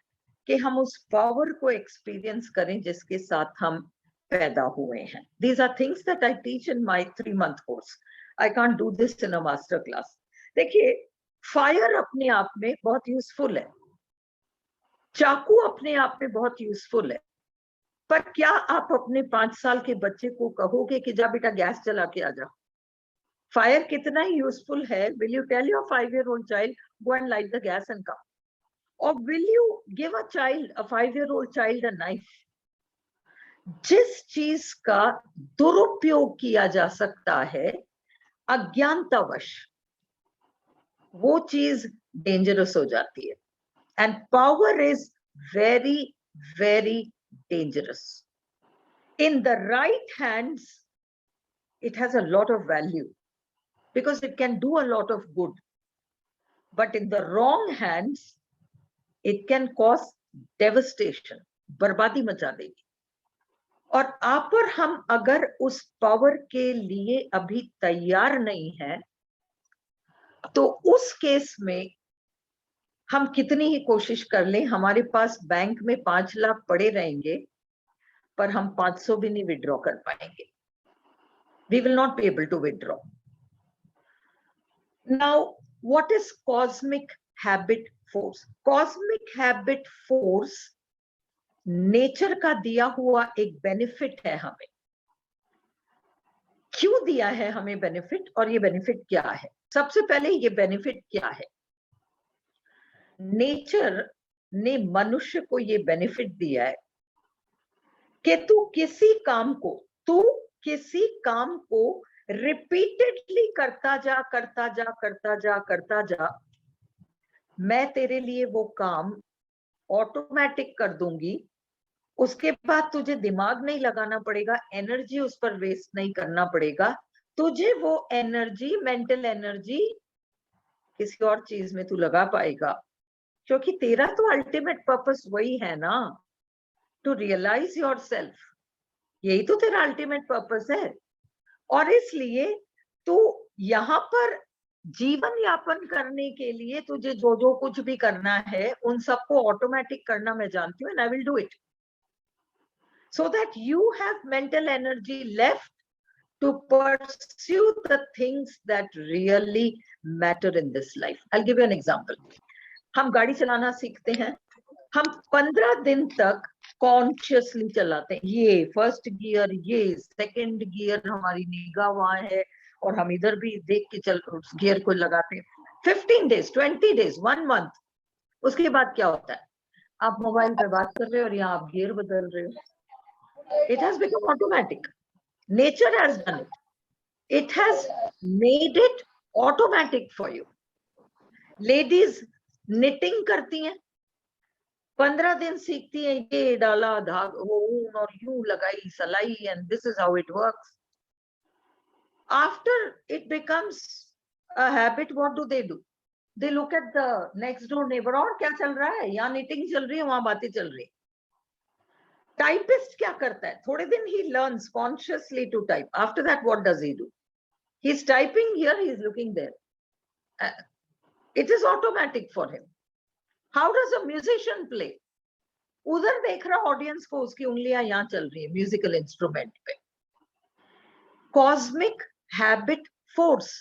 कि हम उस पावर को एक्सपीरियंस करें जिसके साथ हम पैदा हुए हैं। These are things that I teach in my 3-month course. I can't do this in a master class. देखिए, फायर अपने आप में बहुत यूजफुल है, चाकू अपने आप में बहुत यूजफुल है, पर क्या आप अपने 5 साल के बच्चे को कहोगे कि जा बेटा गैस जला के आ जा? फायर कितना ही यूजफुल है, will you tell your 5-year-old child go and light the gas and come? Or will you give a child, a 5-year-old child, a knife? जिस चीज का दुरुपयोग किया जा सकता है अज्ञानतावश, वो चीज डेंजरस हो जाती है। And power is very very dangerous. In the right hands it has a lot of value because it can do a lot of good, but in the wrong hands it can cause devastation, बर्बादी मचा देगी। और आप और हम अगर उस power के लिए अभी तैयार नहीं है तो उस केस में हम कितनी ही कोशिश कर लें, हमारे पास बैंक में 5 लाख पड़े रहेंगे पर हम 500 भी नहीं विड्रॉ कर पाएंगे। We will not be able to withdraw. Now, what is cosmic habit force? Cosmic habit force nature का दिया हुआ एक बेनिफिट है हमें। क्यों दिया है हमें बेनिफिट और ये बेनिफिट क्या है? सबसे पहले ये बेनिफिट क्या है? नेचर ने मनुष्य को ये बेनिफिट दिया है कि तू किसी काम को रिपीटेडली करता जा, मैं तेरे लिए वो काम ऑटोमेटिक कर दूंगी, उसके बाद तुझे दिमाग नहीं लगाना पड़ेगा, एनर्जी उस पर वेस्ट नहीं करना पड़ेगा, तुझे वो एनर्जी, मेंटल एनर्जी किसी और चीज में तू लगा पाएगा, क्योंकि तेरा तो अल्टीमेट पर्पस वही है ना, टू रियलाइज योरसेल्फ। यही तो तेरा अल्टीमेट पर्पस है। और इसलिए तू यहाँ पर जीवन यापन करने के लिए तुझे जो जो कुछ भी करना है उन सबको ऑटोमेटिक करना मैं जानती हूँ, and I will do it so that you have mental energy left to pursue the things that really matter in this life. I'll give you an example. हम गाड़ी चलाना सीखते हैं, हम 15 दिन तक कॉन्शियसली चलाते हैं, ये फर्स्ट गियर, ये सेकंड गियर, हमारी निगाह वहां है और हम इधर भी देख के चल उस गियर को लगाते हैं। 15 days, 20 days, 1 month, उसके बाद क्या होता है? आप मोबाइल पे बात कर रहे हो और यहाँ आप गियर बदल रहे हो। It has become automatic. Nature has done it. It has made it automatic for you. Ladies knitting करती हैं, 15 दिन सीखती हैं, ये डाला धाग, वो ऊन और यूं लगाई सलाई, and this is how it works. After it becomes a habit, what do? They look at the next door neighbor, और क्या चल रहा है? यहाँ knitting चल रही है, वहां बातें चल रही है। टाइपिस्ट क्या करता है? थोड़े दिन he learns consciously to type. After that, what does he do? He's typing here, he's looking there. It is automatic for him. How does a musician play? उधर देख रहा ऑडियंस को, उसकी उंगलियां यहाँ चल रही है म्यूजिकल इंस्ट्रूमेंट पे। कॉस्मिक हैबिट फोर्स,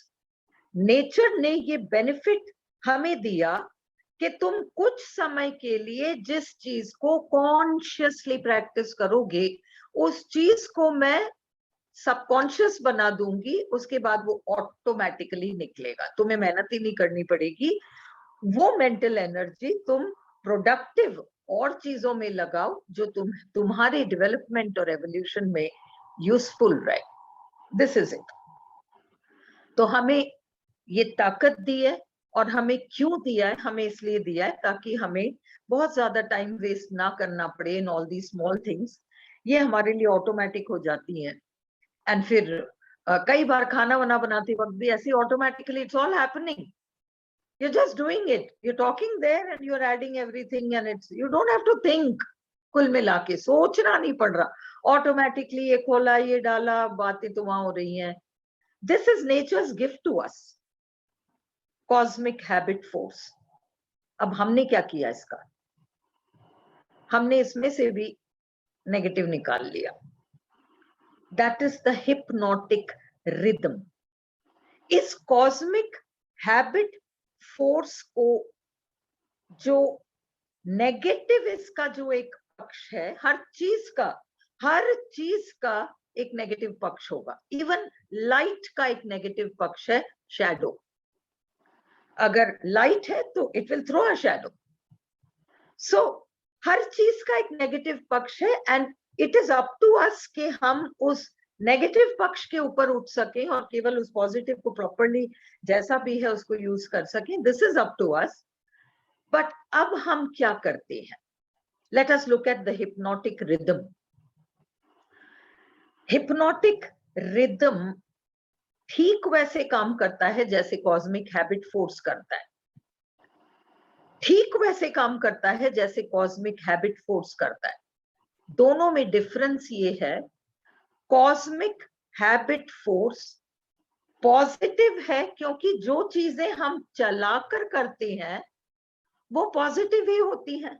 नेचर ने ये बेनिफिट हमें दिया कि तुम कुछ समय के लिए जिस चीज को कॉन्शियसली प्रैक्टिस करोगे, उस चीज को मैं सबकॉन्शियस बना दूंगी, उसके बाद वो ऑटोमेटिकली निकलेगा, तुम्हें मेहनत ही नहीं करनी पड़ेगी। वो मेंटल एनर्जी तुम प्रोडक्टिव और चीजों में लगाओ जो तुम्हारे डेवलपमेंट और एवोल्यूशन में यूजफुल रहे। This is it. तो हमें ये ताकत दी है और हमें क्यों दिया है? हमें इसलिए दिया है ताकि हमें बहुत ज्यादा टाइम वेस्ट ना करना पड़े in all the small things. ये हमारे लिए ऑटोमेटिक हो जाती हैं। एंड फिर कई बार खाना वाना बनाते वक्त भी ऐसे automatically it's all happening, you're just doing it, you're talking there and you're adding everything and it's, you don't have to think। कुल मिला के सोचना नहीं पड़ रहा, ऑटोमेटिकली ये खोला, ये डाला, बातें तो वहां हो रही हैं। This is nature's gift to us, cosmic habit force. अब हमने क्या किया इसका? हमने इसमें से भी नेगेटिव निकाल लिया। That is the hypnotic rhythm. इस कॉस्मिक हैबिट फोर्स को, जो नेगेटिव इसका जो एक पक्ष है, हर चीज का एक नेगेटिव पक्ष होगा। इवन लाइट का एक नेगेटिव पक्ष है, शैडो। अगर लाइट है तो it will throw a shadow. So हर चीज का एक नेगेटिव पक्ष है and it is up to us कि हम उस नेगेटिव पक्ष के ऊपर उठ सकें और केवल उस पॉजिटिव को प्रॉपरली जैसा भी है उसको यूज कर सकें। This is up to us. But अब हम क्या करते हैं? Let us look at the hypnotic rhythm. Hypnotic rhythm ठीक वैसे काम करता है जैसे कॉस्मिक हैबिट फोर्स करता है। ठीक वैसे काम करता है जैसे कॉस्मिक हैबिट फोर्स करता है। दोनों में डिफरेंस ये है, कॉस्मिक हैबिट फोर्स पॉजिटिव है क्योंकि जो चीजें हम चलाकर करते हैं वो पॉजिटिव ही होती हैं।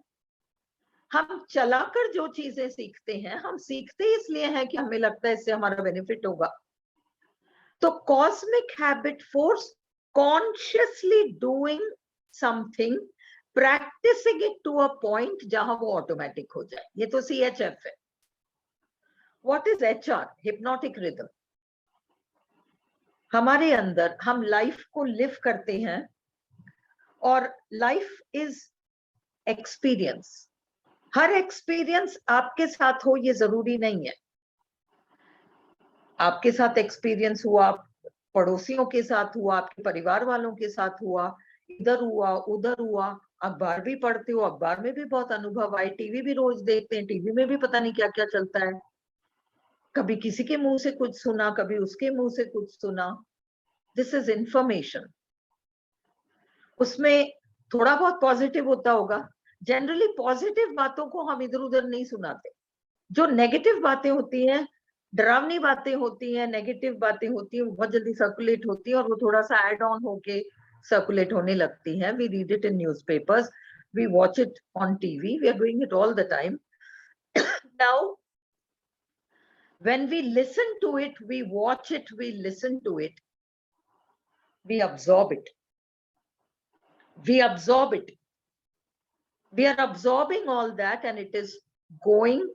हम चलाकर जो चीजें सीखते हैं, हम सीखते इसलिए हैं कि हमें लगता है इससे हमारा बेनिफिट होगा। तो cosmic habit force consciously doing something, practicing it to a point जहां वो ऑटोमेटिक हो जाए। ये तो CHF है। What is HR? Hypnotic rhythm. हमारे अंदर हम लाइफ को लिव करते हैं और लाइफ इज एक्सपीरियंस। हर एक्सपीरियंस आपके साथ हो ये जरूरी नहीं है। आपके साथ एक्सपीरियंस हुआ, पड़ोसियों के साथ हुआ, आपके परिवार वालों के साथ हुआ, इधर हुआ, उधर हुआ। अखबार भी पढ़ते हो, अखबार में भी बहुत अनुभव आए। टीवी भी रोज देखते हैं, टीवी में भी पता नहीं क्या क्या चलता है। कभी किसी के मुंह से कुछ सुना, कभी उसके मुंह से कुछ सुना। This is information. उसमें थोड़ा बहुत पॉजिटिव होता होगा। जनरली पॉजिटिव बातों को हम इधर उधर नहीं सुनाते। जो नेगेटिव बातें होती हैं, डरावनी बातें होती हैं, नेगेटिव बातें होती हैं, वो बहुत जल्दी सर्कुलेट होती है और वो थोड़ा सा एड ऑन होके सर्कुलेट होने लगती हैं। We read it in newspapers, we watch it on TV, we are doing it all the time. Now when we listen to it, we watch it, we listen to it, we absorb it. We absorb it. We are absorbing all that and it is going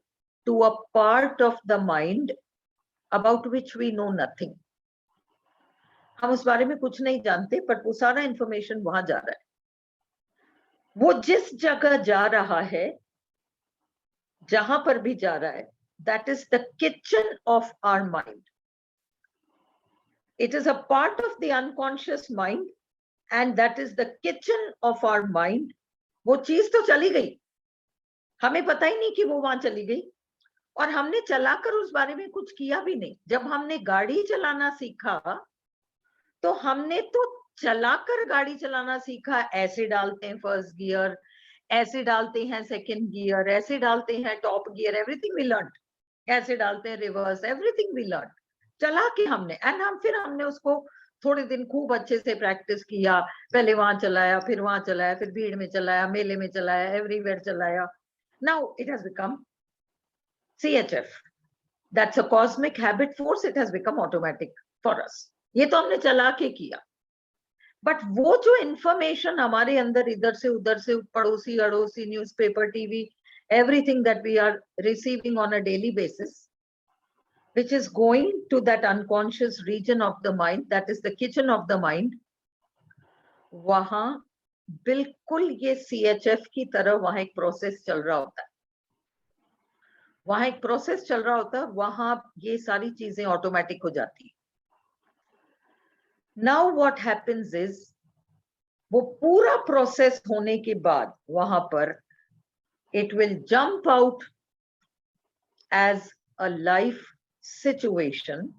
to a part of the mind about which we know nothing. हम उस बारे में कुछ नहीं जानते, but वो सारा information वहां जा रहा है। वो जिस जगह जा रहा है, जहां पर भी जा रहा है, that is the kitchen of our mind. It is a part of the unconscious mind and that is the kitchen of our mind. वो चीज तो चली गई, हमें पता ही नहीं कि वो वहां चली गई, और हमने चलाकर उस बारे में कुछ किया भी नहीं। जब हमने गाड़ी चलाना सीखा तो हमने तो चलाकर गाड़ी चलाना सीखा। ऐसे डालते हैं फर्स्ट गियर, ऐसे डालते हैं सेकंड गियर, ऐसे डालते हैं top gear, everything we learn. ऐसे डालते हैं रिवर्स, एवरीथिंग वी लर्न। चला के हमने, एंड फिर हमने उसको थोड़े दिन खूब अच्छे से प्रैक्टिस किया। पहले वहां चलाया, फिर वहां चलाया, फिर भीड़ में चलाया, मेले में चलाया, एवरीवेयर चलाया। Now it has become CHF. That's a cosmic habit force. It has become automatic for us. ये तो हमने चला के किया। बट वो जो इंफॉर्मेशन हमारे अंदर इधर से उधर से, पड़ोसी अड़ोसी, newspaper, TV, everything that we are receiving on a daily basis, which is going to that unconscious region of the mind, that is the kitchen of the mind, वहां बिल्कुल ये CHF की तरह वहां एक प्रोसेस चल रहा होता है। वहां एक प्रोसेस चल रहा होता है, वहां ये सारी चीजें ऑटोमेटिक हो जाती है। नाउ व्हाट हैपेंस इज, वो पूरा प्रोसेस होने के बाद वहां पर it will jump out as a life situation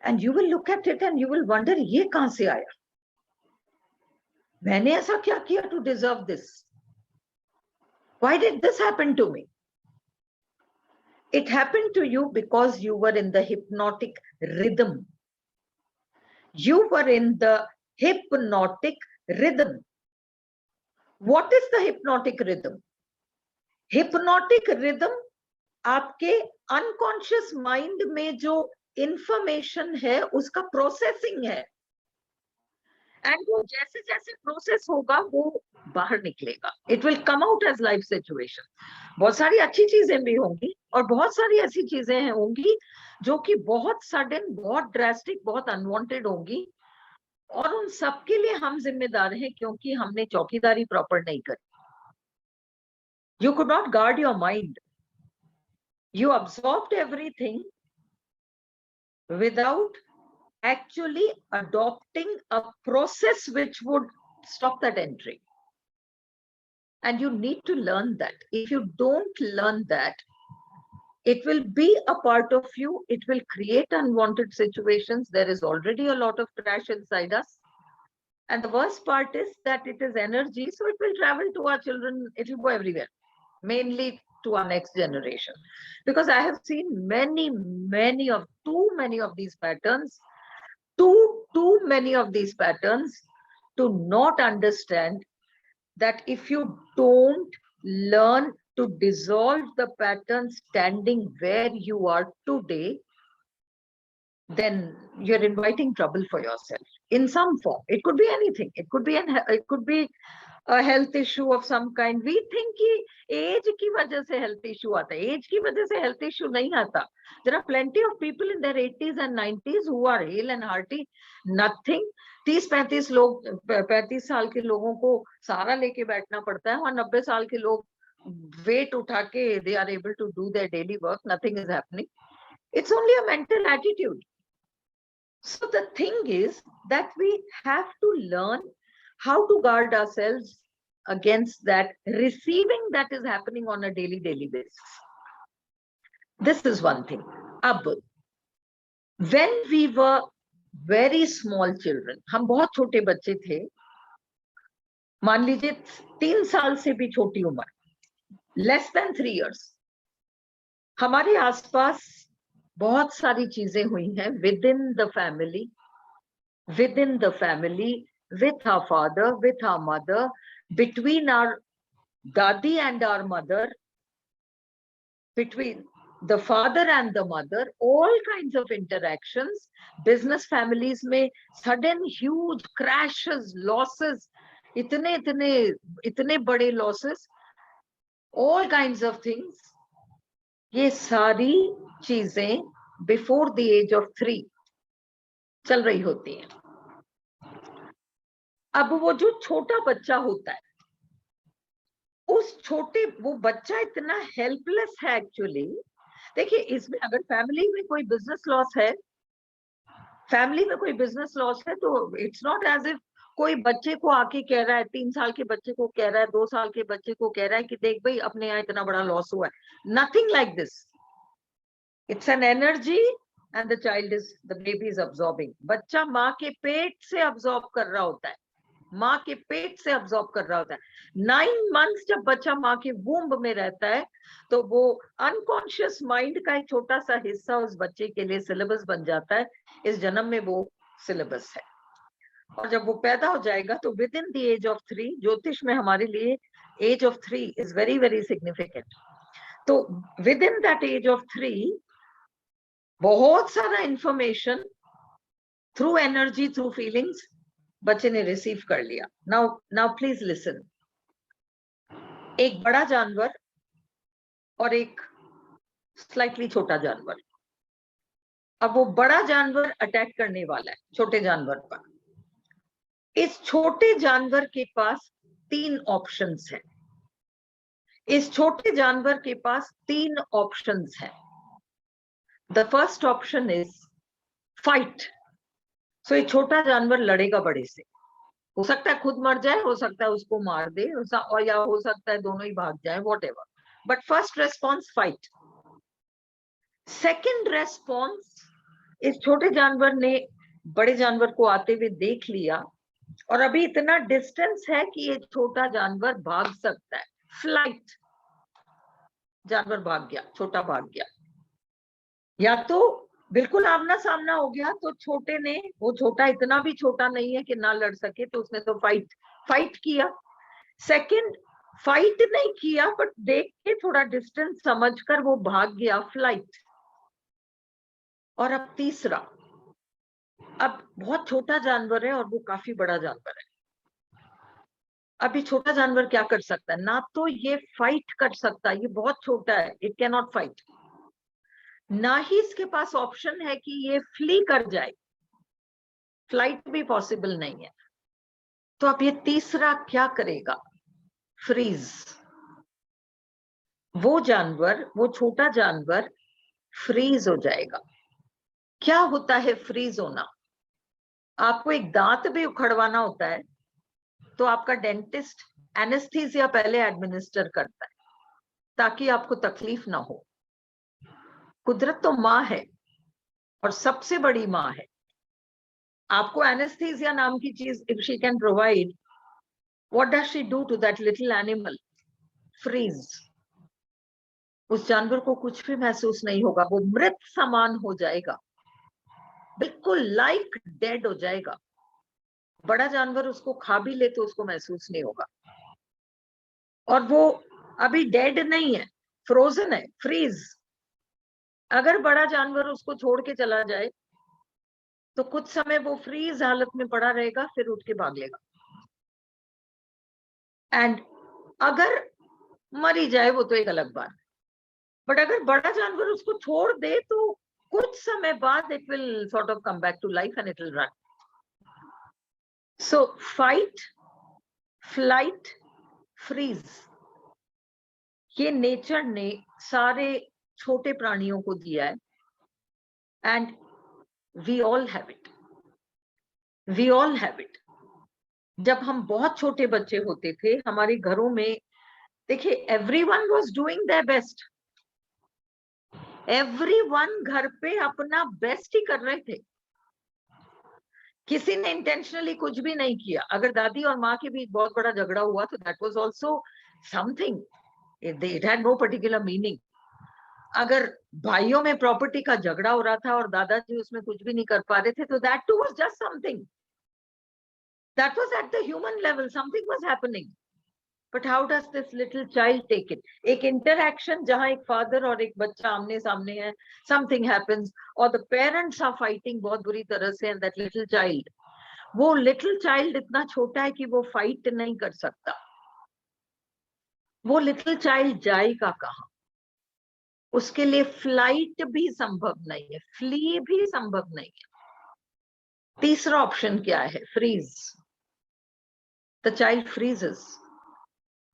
and you will look at it and you will wonder ये कहां से आया, मैंने ऐसा क्या किया to deserve this, why did this happen to me? It happened to you because you were in the hypnotic rhythm. You were in the hypnotic rhythm. What is the hypnotic rhythm? Hypnotic rhythm आपके unconscious mind में जो information है उसका processing है, and वो जैसे जैसे process होगा वो बाहर निकलेगा, it will come out as life situation. बहुत सारी अच्छी चीजें भी होंगी और बहुत सारी ऐसी चीजें होंगी जो कि बहुत सडन, बहुत ड्रास्टिक, बहुत अनवांटेड होंगी, और उन सबके लिए हम जिम्मेदार हैं क्योंकि हमने चौकीदारी प्रॉपर नहीं करी। You could not guard your mind, you absorbed everything without actually adopting a process which would stop that entry. And you need to learn that. If you don't learn that, it will be a part of you. It will create unwanted situations. There is already a lot of trash inside us. And the worst part is that it is energy. So it will travel to our children. It will go everywhere, mainly to our next generation, because I have seen too many of these patterns, too many of these patterns to not understand that if you don't learn to dissolve the pattern standing where you are today, then you're inviting trouble for yourself in some form. It could be anything. It could be a health issue of some kind. We think कि age की वजह से health issue आता है. Age की वजह से health issue नहीं आता. There are plenty of people in their 80s and 90s who are hale and hearty. Nothing. 30-35 लोग, 35 साल के लोगों को सारा लेके बैठना पड़ता है, और 90 साल के लोग weight उठा के they are able to do their daily work. Nothing is happening. It's only a mental attitude. So the thing is that we have to learn how to guard ourselves against that receiving that is happening on a daily basis. This is one thing. Ab, when we were very small children, हम बहुत छोटे बच्चे थे, मान लीजिए 3 साल से भी छोटी उम्र, less than 3 years, हमारे आसपास बहुत सारी चीजें हुई हैं within the family, with our father, with our mother, between our dadi and our mother, between the father and the mother, all kinds of interactions. Business families में sudden huge crashes, losses, इतने बड़े losses, all kinds of things. ये सारी चीजें before the age of 3 चल रही होती हैं. अब वो जो छोटा बच्चा होता है, वो बच्चा इतना हेल्पलेस है एक्चुअली. देखिए, इसमें अगर फैमिली में कोई बिजनेस लॉस है तो इट्स नॉट एज इफ कोई बच्चे को आके कह रहा है, 3 साल के बच्चे को कह रहा है, 2 साल के बच्चे को कह रहा है कि देख भाई अपने यहाँ इतना बड़ा लॉस हुआ है. Nothing like this. It's an energy and the baby is absorbing. बच्चा माँ के पेट से absorb कर रहा होता है, माँ के पेट से absorb कर रहा होता है. 9 months जब बच्चा माँ के वूम्ब में रहता है तो वो अनकॉन्शियस माइंड का एक छोटा सा हिस्सा उस बच्चे के लिए सिलेबस बन जाता है. इस जन्म में वो सिलेबस है, और जब वो पैदा हो जाएगा तो within the age of 3, ज्योतिष में हमारे लिए age of 3 is very very significant. तो within that age of 3 बहुत सारा information through energy, through feelings बच्चे ने रिसीव कर लिया. Now please listen. एक बड़ा जानवर और एक स्लाइटली छोटा जानवर. अब वो बड़ा जानवर अटैक करने वाला है छोटे जानवर पर. इस छोटे जानवर के पास 3 ऑप्शंस हैं. इस छोटे जानवर के पास 3 ऑप्शंस हैं. The first option is fight. So ये छोटा जानवर लड़ेगा बड़े से. हो सकता है खुद मर जाए, हो सकता है उसको मार दे, और या हो सकता है दोनों ही भाग जाए, whatever. But first response, fight. Second response, इस छोटे जानवर ने बड़े जानवर को आते हुए देख लिया और अभी इतना डिस्टेंस है कि ये छोटा जानवर भाग सकता है. फ्लाइट. जानवर भाग गया, छोटा भाग गया. या तो बिल्कुल आमना सामना हो गया, तो छोटे ने, वो छोटा इतना भी छोटा नहीं है कि ना लड़ सके, तो उसने तो फाइट किया. सेकंड, फाइट नहीं किया, बट देख के थोड़ा डिस्टेंस समझकर वो भाग गया, फ्लाइट. और अब तीसरा, अब बहुत छोटा जानवर है और वो काफी बड़ा जानवर है. अभी छोटा जानवर क्या कर सकता है? ना तो ये फाइट कर सकता है, ये बहुत छोटा है, इट कैन नॉट फाइट. ना ही इसके पास ऑप्शन है कि ये फ्ली कर जाए, फ्लाइट भी पॉसिबल नहीं है. तो अब ये तीसरा क्या करेगा? फ्रीज. वो जानवर, वो छोटा जानवर फ्रीज हो जाएगा. क्या होता है फ्रीज होना? आपको एक दांत भी उखड़वाना होता है तो आपका डेंटिस्ट एनेस्थीसिया पहले एडमिनिस्टर करता है ताकि आपको तकलीफ ना हो. कुदरत तो माँ है और सबसे बड़ी माँ है. आपको एनेस्थीसिया नाम की चीज if she can provide, what does she do to that little animal? Freeze. उस जानवर को कुछ भी महसूस नहीं होगा, वो मृत समान हो जाएगा, बिल्कुल लाइक डेड हो जाएगा. बड़ा जानवर उसको खा भी ले तो उसको महसूस नहीं होगा. और वो अभी डेड नहीं है, फ्रोजन है, फ्रीज. अगर बड़ा जानवर उसको छोड़ के चला जाए तो कुछ समय वो फ्रीज हालत में पड़ा रहेगा, फिर उठ के भाग लेगा. एंड अगर मरी जाए वो तो एक अलग बात, बट अगर बड़ा जानवर उसको छोड़ दे तो कुछ समय बाद it will sort of come back to life and it will run. So fight, flight, freeze, ये नेचर ने सारे छोटे प्राणियों को दिया है. And we all have it, we all have it. जब हम बहुत छोटे बच्चे होते थे हमारे घरों में, देखिए, everyone was doing their best. Everyone घर पे अपना बेस्ट ही कर रहे थे. किसी ने इंटेंशनली कुछ भी नहीं किया. अगर दादी और माँ के बीच बहुत बड़ा झगड़ा हुआ तो that was also something, it had no particular meaning. अगर भाइयों में प्रॉपर्टी का झगड़ा हो रहा था और दादाजी उसमें कुछ भी नहीं कर पा रहे थे तो that too was just something. That was at the human level, something was happening. But how does this little child take it? एक इंटरैक्शन जहां एक फादर और एक बच्चा आमने सामने है, समथिंग हैपेंस और द पेरेंट्स आर फाइटिंग बहुत बुरी तरह से, एंड दैट लिटिल चाइल्ड, वो लिटिल चाइल्ड इतना छोटा है कि वो फाइट नहीं कर सकता. वो लिटिल चाइल्ड जाएगा कहाँ? उसके लिए फ्लाइट भी संभव नहीं है, फ्ली भी संभव नहीं है. तीसरा ऑप्शन क्या है? फ्रीज. The child freezes.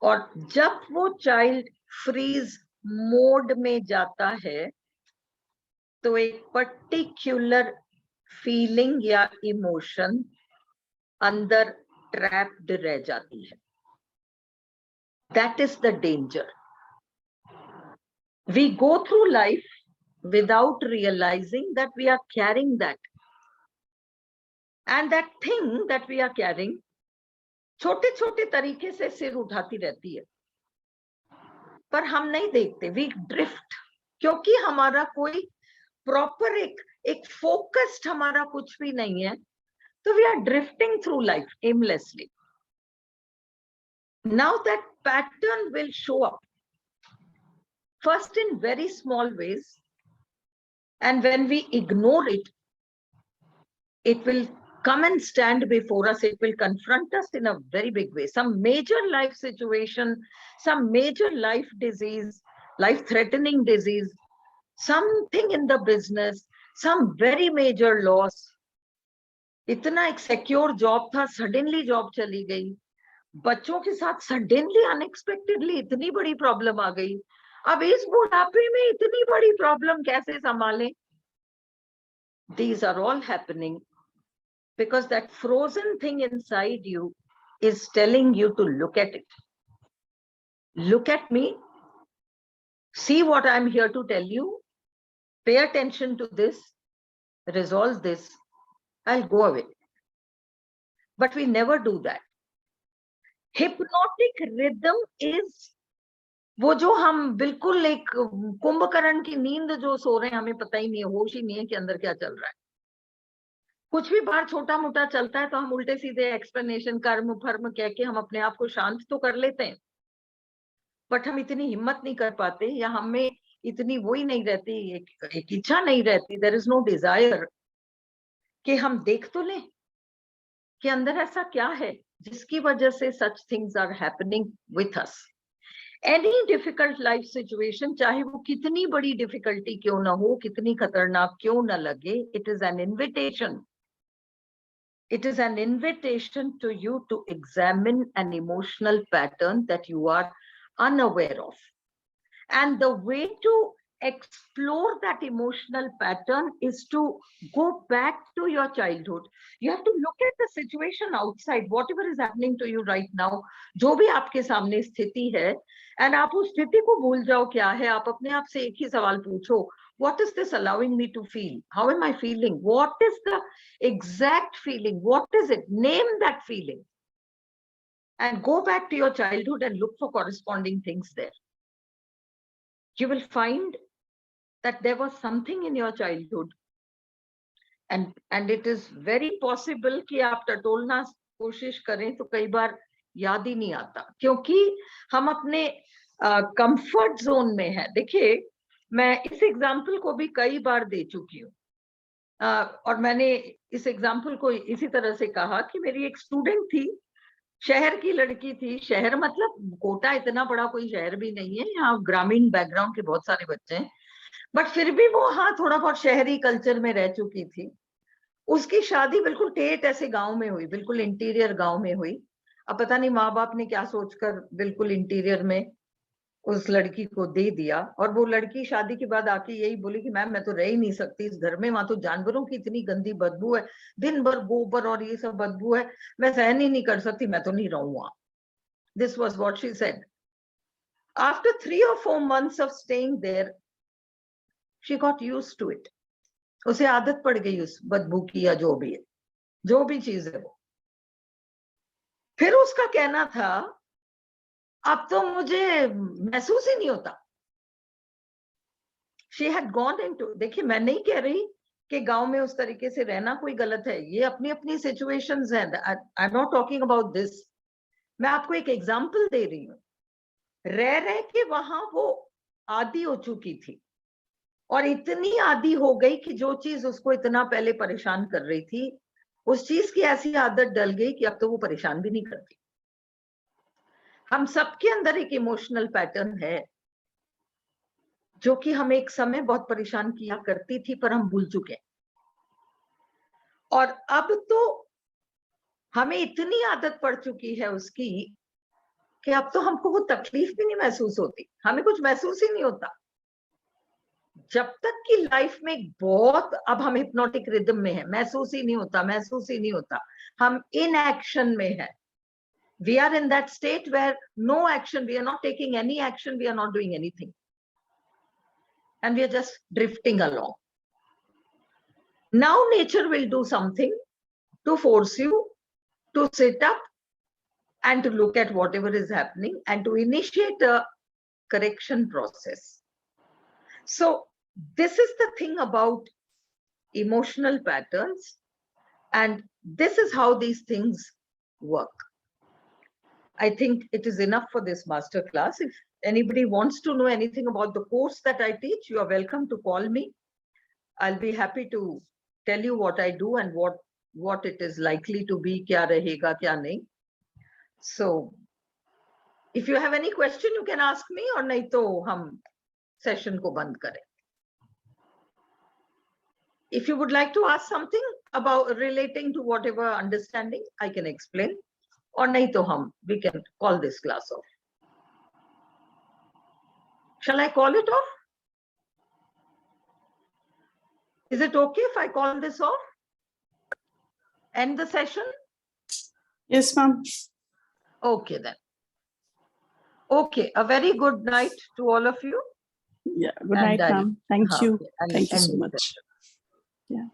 और जब वो चाइल्ड फ्रीज मोड में जाता है तो एक पर्टिकुलर फीलिंग या इमोशन अंदर ट्रैप्ड रह जाती है. That is the danger. We go through life without realizing that we are carrying that. And that thing that we are carrying, छोटे छोटे तरीके से सिर उठाती रहती है, पर हम नहीं देखते. वी ड्रिफ्ट, क्योंकि हमारा कोई प्रॉपर एक फोकस्ड हमारा कुछ भी नहीं है, तो we are drifting through life aimlessly. Now that pattern will show up first in very small ways, and when we ignore it, it will come and stand before us. It will confront us in a very big way. Some major life situation, some major life disease, life threatening disease, something in the business, some very major loss. इतना एक secure job था, suddenly job चली गई. बच्चों के साथ suddenly unexpectedly इतनी बड़ी प्रॉब्लम आ गई. अब इस बुढ़ापे में इतनी बड़ी प्रॉब्लम कैसे संभालें? These are all happening because that frozen thing inside you is telling you to look at it. Look at me. See what I'm here to tell you. Pay attention to this. Resolve this. I'll go away. But we never do that. Hypnotic rhythm is वो जो हम बिल्कुल एक कुंभकर्ण की नींद जो सो रहे हैं, हमें पता ही नहीं है, होश ही नहीं है कि अंदर क्या चल रहा है. कुछ भी बाहर छोटा मोटा चलता है तो हम उल्टे सीधे एक्सप्लेनेशन कर्म फर्म कह के हम अपने आप को शांत तो कर लेते हैं, बट हम इतनी हिम्मत नहीं कर पाते, या हमें इतनी वही नहीं रहती, एक इच्छा नहीं रहती, देयर इज नो डिजायर कि हम देख तो लें कि अंदर ऐसा क्या है जिसकी वजह से such things are happening with us. Any difficult life situation, चाहे वो कितनी बड़ी डिफिकल्टी क्यों ना हो, कितनी खतरनाक क्यों ना लगे, it is an invitation. It is an invitation to you to examine an emotional pattern that you are unaware of. And the way to explore that emotional pattern is to go back to your childhood. You have to look at the situation outside, whatever is happening to you right now, जो भी आपके सामने स्थिति है, and आप उस स्थिति को भूल जाओ क्या है. आप अपने आप से एक ही सवाल पूछो, what is this allowing me to feel? How am I feeling? What is the exact feeling? What is it? Name that feeling. And go back to your childhood and look for corresponding things there. You will find that there was something in your childhood. And it is very possible कि आप टटोलना कोशिश करें तो कई बार याद ही नहीं आता, क्योंकि हम अपने कंफर्ट जोन में है. देखिए, मैं इस एग्जाम्पल को भी कई बार दे चुकी हूँ, और मैंने इस एग्जाम्पल को इसी तरह से कहा कि मेरी एक स्टूडेंट थी, शहर की लड़की थी. शहर मतलब कोटा इतना बड़ा कोई शहर भी नहीं है, यहाँ ग्रामीण बैकग्राउंड के बहुत सारे बच्चे हैं, बट फिर भी वो हाँ थोड़ा बहुत शहरी कल्चर में रह चुकी थी. उसकी शादी बिल्कुल ठेठ ऐसे गांव में हुई, बिल्कुल इंटीरियर गांव में हुई. अब पता नहीं माँ बाप ने क्या सोचकर बिल्कुल इंटीरियर में उस लड़की को दे दिया. और वो लड़की शादी के बाद आके यही बोली कि मैम मैं तो रह ही नहीं सकती इस घर में, वहां तो जानवरों की इतनी गंदी बदबू है, दिन भर गोबर और ये सब बदबू है, मैं सहन ही नहीं कर सकती, मैं तो नहीं रहूंगा. This was what she said. After 3 or 4 months of staying there, she got used to it. उसे आदत पड़ गई उस बदबू की, या जो भी है, जो भी चीज है वो. फिर उसका कहना था अब तो मुझे महसूस ही नहीं होता. She had gone into, देखिए मैं नहीं कह रही कि गांव में उस तरीके से रहना कोई गलत है, ये अपनी अपनी सिचुएशंस हैं. I am not talking about this. मैं आपको एक एग्जांपल दे रही हूँ. रह रह के वहां वो आदी हो चुकी थी, और इतनी आदी हो गई कि जो चीज उसको इतना पहले परेशान कर रही थी, उस चीज की ऐसी आदत डल गई कि अब तो वो परेशान भी नहीं करती. हम सबके अंदर एक इमोशनल पैटर्न है जो कि हमें एक समय बहुत परेशान किया करती थी, पर हम भूल चुके. और अब तो हमें इतनी आदत पड़ चुकी है उसकी कि अब तो हमको वो तकलीफ भी नहीं महसूस होती, हमें कुछ महसूस ही नहीं होता. जब तक कि लाइफ में बहुत, अब हम हिप्नोटिक रिदम में है, महसूस ही नहीं होता, महसूस ही नहीं होता, हम इन एक्शन में है. We are in that state where no action, we are not taking any action, we are not doing anything, and we are just drifting along. Now nature will do something to force you to sit up and to look at whatever is happening and to initiate a correction process. So this is the thing about emotional patterns, and this is how these things work. I think it is enough for this master class. If anybody wants to know anything about the course that I teach, you are welcome to call me. I'll be happy to tell you what I do and what it is likely to be, kya rahega, kya nahi. So if you have any question, you can ask me, or nahi to hum session ko band kare. If you would like to ask something about relating to whatever understanding, I can explain, or nahi to we can call this class off. Shall I call it off? Is it okay if I call this off? end the session? Yes, ma'am. Okay then. Okay, a very good night to all of you. Yeah. Good night, And ma'am. Thank you. okay, I'll Thank you end so the much. session. Yeah.